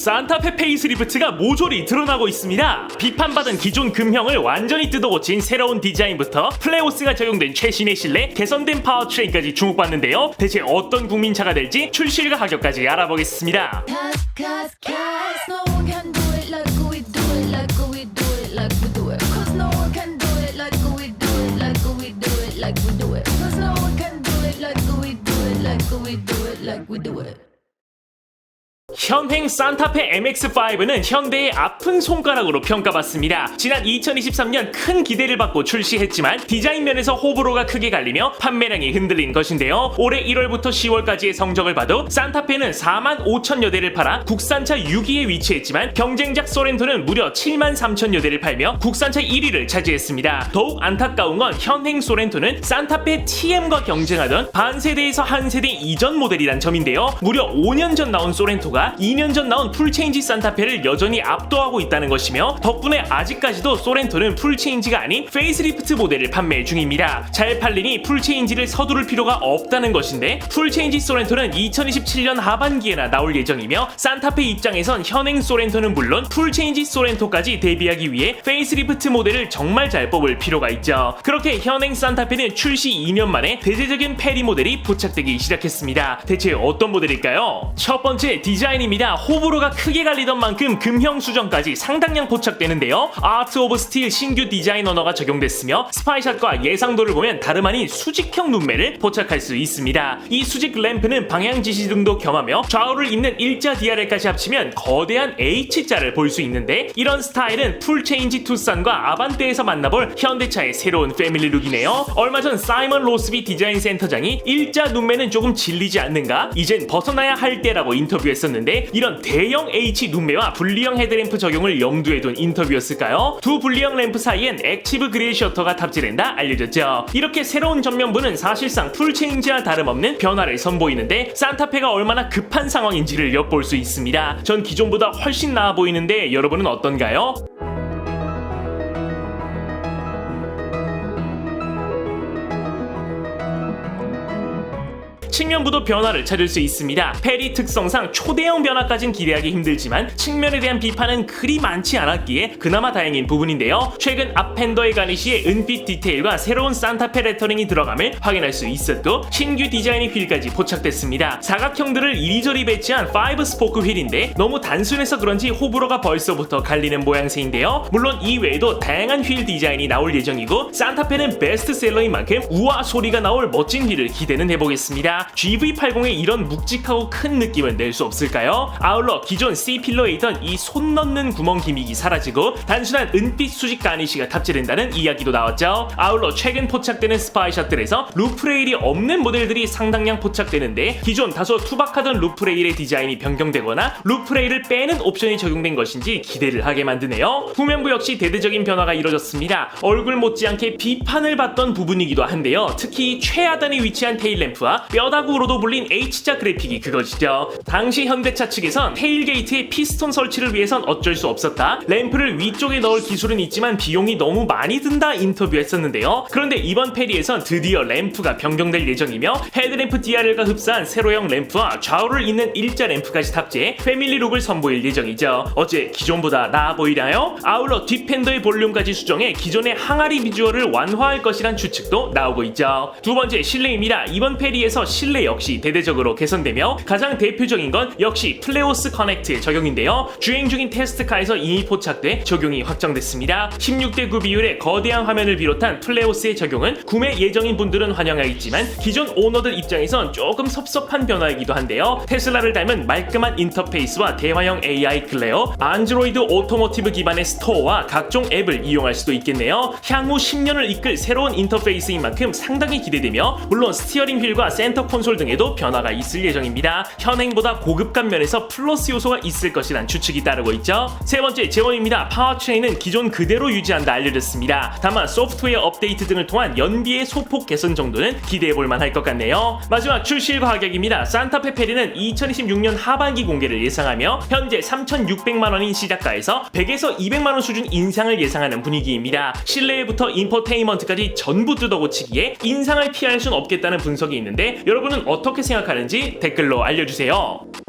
산타페 페이스리프트가 모조리 드러나고 있습니다. 비판받은 기존 금형을 완전히 뜯어고친 새로운 디자인부터 플레오스가 적용된 최신의 실내, 개선된 파워트레인까지 주목받는데요. 대체 어떤 국민차가 될지 출시일과 가격까지 알아보겠습니다. No one can do it like we do it, like we do it, like we do it. 'Cause no one can do it like we do it, like we do it, like we do it. 'Cause no one can do it like we do it, like we do it, like we do it. 현행 산타페 MX-5는 현대의 아픈 손가락으로 평가받습니다. 지난 2023년 큰 기대를 받고 출시했지만 디자인 면에서 호불호가 크게 갈리며 판매량이 흔들린 것인데요. 올해 1월부터 10월까지의 성적을 봐도 산타페는 45,000여 대를 팔아 국산차 6위에 위치했지만 경쟁작 소렌토는 무려 73,000여 대를 팔며 국산차 1위를 차지했습니다. 더욱 안타까운 건 현행 소렌토는 산타페 TM과 경쟁하던 반세대에서 한 세대 이전 모델이란 점인데요. 무려 5년 전 나온 소렌토가 2년 전 나온 풀체인지 산타페를 여전히 압도하고 있다는 것이며 덕분에 아직까지도 소렌토는 풀체인지가 아닌 페이스리프트 모델을 판매 중입니다. 잘 팔리니 풀체인지를 서두를 필요가 없다는 것인데 풀체인지 소렌토는 2027년 하반기에나 나올 예정이며 산타페 입장에선 현행 소렌토는 물론 풀체인지 소렌토까지 대비하기 위해 페이스리프트 모델을 정말 잘 뽑을 필요가 있죠. 그렇게 현행 산타페는 출시 2년 만에 대대적인 페리 모델이 포착되기 시작했습니다. 대체 어떤 모델일까요? 첫 번째 디자인입니다. 호불호가 크게 갈리던 만큼 금형 수정까지 상당량 포착되는데요. 아트 오브 스틸 신규 디자인 언어가 적용됐으며 스파이샷과 예상도를 보면 다름 아닌 수직형 눈매를 포착할 수 있습니다. 이 수직 램프는 방향 지시 등도 겸하며 좌우를 잇는 일자 DRL까지 합치면 거대한 H자를 볼 수 있는데 이런 스타일은 풀체인지 투싼과 아반떼에서 만나볼 현대차의 새로운 패밀리 룩이네요. 얼마 전 사이먼 로스비 디자인 센터장이 일자 눈매는 조금 질리지 않는가? 이젠 벗어나야 할 때라고 인터뷰했었는데 이런 대형 H 눈매와 분리형 헤드램프 적용을 염두에 둔 인터뷰였을까요? 두 분리형 램프 사이엔 액티브 그릴 셔터가 탑재된다 알려졌죠. 이렇게 새로운 전면부는 사실상 풀체인지와 다름없는 변화를 선보이는데 산타페가 얼마나 급한 상황인지를 엿볼 수 있습니다. 전 기존보다 훨씬 나아 보이는데 여러분은 어떤가요? 측면부도 변화를 찾을 수 있습니다. 페리 특성상 초대형 변화까진 기대하기 힘들지만 측면에 대한 비판은 그리 많지 않았기에 그나마 다행인 부분인데요. 최근 앞핸더의 가니쉬에 은빛 디테일과 새로운 산타페 레터링이 들어감을 확인할 수 있었고 신규 디자인의 휠까지 포착됐습니다. 사각형들을 이리저리 배치한 5스포크 휠인데 너무 단순해서 그런지 호불호가 벌써부터 갈리는 모양새인데요. 물론 이 외에도 다양한 휠 디자인이 나올 예정이고 산타페는 베스트셀러인 만큼 우와 소리가 나올 멋진 휠을 기대는 해보겠습니다. GV80의 이런 묵직하고 큰 느낌은 낼 수 없을까요? 아울러 기존 C필러에 있던 이 손 넣는 구멍 기믹이 사라지고 단순한 은빛 수직 가니쉬가 탑재된다는 이야기도 나왔죠. 아울러 최근 포착되는 스파이샷들에서 루프레일이 없는 모델들이 상당량 포착되는데 기존 다소 투박하던 루프레일의 디자인이 변경되거나 루프레일을 빼는 옵션이 적용된 것인지 기대를 하게 만드네요. 후면부 역시 대대적인 변화가 이뤄졌습니다. 얼굴 못지않게 비판을 받던 부분이기도 한데요. 특히 최하단에 위치한 테일램프와 뼈다구로도 불린 H자 그래픽이 그것이죠. 당시 현대차 측에선 테일게이트에 피스톤 설치를 위해선 어쩔 수 없었다. 램프를 위쪽에 넣을 기술은 있지만 비용이 너무 많이 든다 인터뷰했었는데요. 그런데 이번 페리에선 드디어 램프가 변경될 예정이며 헤드램프 DRL과 흡사한 세로형 램프와 좌우를 잇는 일자 램프까지 탑재해 패밀리 룩을 선보일 예정이죠. 어째 기존보다 나아 보이나요? 아울러 뒷팬더의 볼륨까지 수정해 기존의 항아리 비주얼을 완화할 것이란 추측도 나오고 있죠. 두 번째 실내입니다. 이번 페리에서 실내 역시 대대적으로 개선되며 가장 대표적인 건 역시 플레오스 커넥트의 적용인데요. 주행 중인 테스트카에서 이미 포착돼 적용이 확정됐습니다. 16:9 비율의 거대한 화면을 비롯한 플레오스의 적용은 구매 예정인 분들은 환영하겠지만 기존 오너들 입장에선 조금 섭섭한 변화이기도 한데요. 테슬라를 닮은 말끔한 인터페이스와 대화형 AI 클레어, 안드로이드 오토모티브 기반의 스토어와 각종 앱을 이용할 수도 있겠네요. 향후 10년을 이끌 새로운 인터페이스인 만큼 상당히 기대되며 물론 스티어링 휠과 센터 콘솔 등에도 변화가 있을 예정입니다. 현행보다 고급감 면에서 플러스 요소가 있을 것이란 추측이 따르고 있죠. 세 번째 재원입니다. 파워트레인은 기존 그대로 유지한다 알려졌습니다. 다만 소프트웨어 업데이트 등을 통한 연비의 소폭 개선 정도는 기대해볼 만할 것 같네요. 마지막 출시일과 가격입니다. 산타페 페리는 2026년 하반기 공개를 예상하며 현재 3,600만원인 시작가에서 100에서 200만원 수준 인상을 예상하는 분위기입니다. 실내에부터 인포테인먼트까지 전부 뜯어고치기에 인상을 피할 순 없겠다는 분석이 있는데 여러분은 어떻게 생각하는지 댓글로 알려주세요.